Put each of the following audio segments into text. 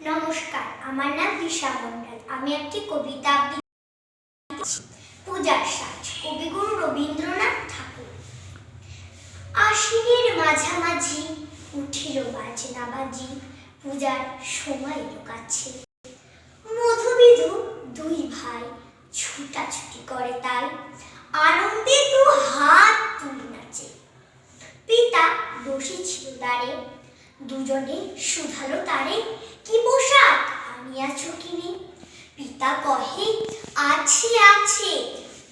নমস্কার, আমার নাম দিশা মণ্ডল। আমি একটি কবিতা আবৃত্তি পূজার সাজ, কবিগুরু রবীন্দ্রনাথ ঠাকুর। আশ্বিনের মাঝামাঝি উঠিল বাজনা বাজি, পূজার সময় কাছে। মধুবিধু দুই ভাই ছুটাছুটি করে, তাই আনন্দে দু হাত তুলে নাচে। পিতা বসেছিল দ্বারে, দুজনে শুধালো তারে, কি পোশাক আনিয়াছ কিনে? পিতা কহে, আছে আছে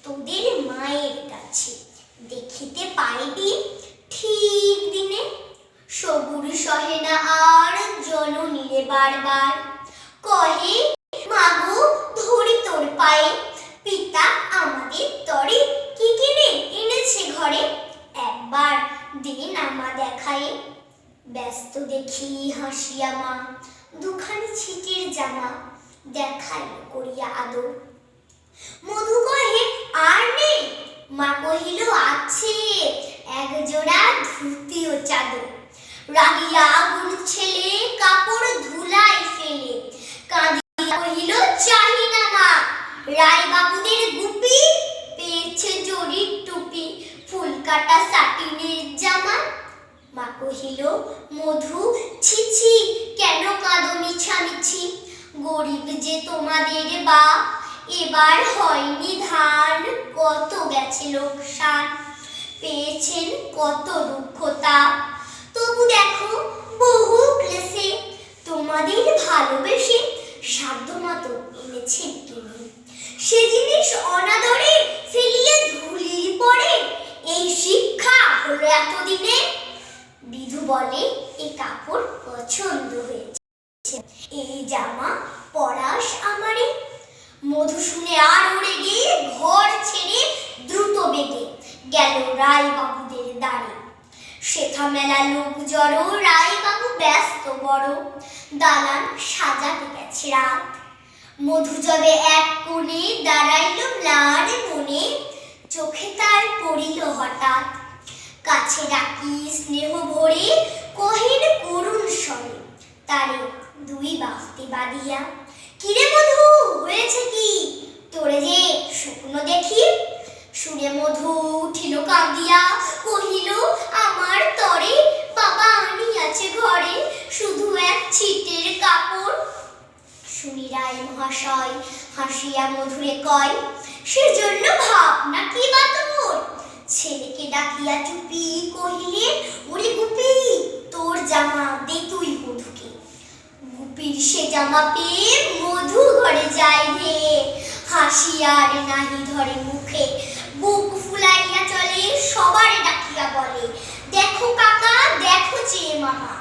তোদের মায়ের কাছে, দেখিতে পাইবি ঠিক দিনে। সবুর সহে না আর জননীরে বারবার, কহে মাগো ধরি তোর পায়ে। পিতা আমাদের তরে কি কিনে এনেছে ঘরে, একবার দিন আমা দেখায়ে। ব্যস্ত দেখি হাসিয়া মা, দুখানি ছিটের জামা দেখাইল করিয়া আদর। মধু কহে আর নেই, মা কহিল আছে এক জোড়া ধুতি ও চাদর। রাগিয়া আগুন ছেলে কাপড় ধুলাই ফেলে, কাঁদিয়া কহিল চাহি না মা। রায় বাবুদের গুপি পেয়েছে জরির টুপি, ফুল কাটা সাটিনের জামা। মা কহিল মধু ছি ছি, কেন কাঁদো মিছামিছি? গরিব যে তোমাদের বাপ, এবার হয়নি ধান, কত গেছে লোকসান, পেয়েছেন কত দুঃখতা। তবু দেখো বহু ক্লেশে তোমাদের ভালোবেসে সাধ্যমতো এনেছেন কিনে। সে জিনিস অনাদরে ফেলিয়ে ধুলির পরে, এই শিক্ষা হলো এতদিনে। বিধু বলে এ কাপড় পছন্দ হয়েছে, এই জামা পরাস আমারে। মধু শুনে আর উড়ে গিয়ে ঘর ছেড়ে দ্রুত বেগে গেল রায় বাবুদের দ্বারে। শেখা মেলা লোক জড়ো, রায় বাবু ব্যস্ত বড়, দালান সাজাতে গেছে রাত। মধু যবে এক কোণে দাঁড়াইল ম্লান মনে, চোখে তার পড়িল হঠাৎ। কাছে ডাকি স্নেহ ভরে কহিল করুণ স্বরে, তারে দুই বাহুতে বাঁধিয়া, কিরে মধু হয়েছে কি তোরে যে শুকনো দেখি? শুনে মধু উঠিল কাঁদিয়া, কহিল আমার তরে বাবা আনিয়াছে ঘরে শুধু এক ছিটের কাপড়। শুনি রায় মহাশয় হাসিয়া মধুরে কয়, সেজন্য ভাবনা কি বা তোর? ছেলেকে ডাকিয়া চুপি কহিলে, ওরে গুপি তোর জামা দে তুই মধুকে। গুপির সে জামা পেয়ে মধু ঘরে যায় রে, হাসিয়ার নাহি ধরে মুখে। বুক ফুলাইয়া চলে সবারে ডাকিয়া বলে, দেখো কাকা দেখো চেয়ে মামা,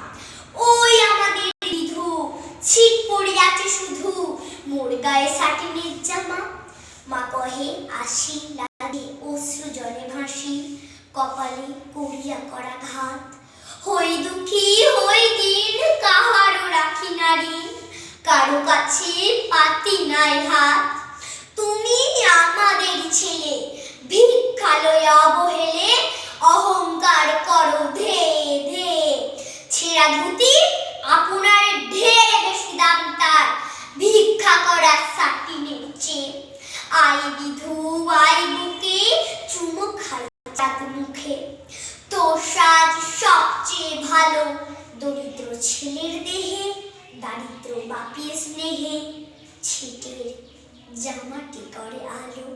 ওই আমাদের বিধু ছিট পড়িয়াছে শুধু, মোর গায়ে সাটিনের জামা। মা কহে আসি লাগে অশ্রু জলে ভাসি, কপালে করিয়া করা ঘাত। হই দুঃখী হই দিন কাহারও রাখি নারী, কারো কাছে পাতি নাই হাত। তুমি আমাদের ছেলে ভিক্ষা লইয়া অবহেলে, অহংকার করো ধে ধে। ছেঁড়া ধুতি আপনার ঢের বেশি দাম তার, ভিক্ষা করা সাটিনের চেয়ে। আই বিধু আই বুকে চুমো খাই চাঁদ মুখে, তোর সাজ সবচেয়ে ভালো দরিদ্র ছেলের দেহে, দারিদ্র বাপির স্নেহে ছিটের জামাটি করে আলো।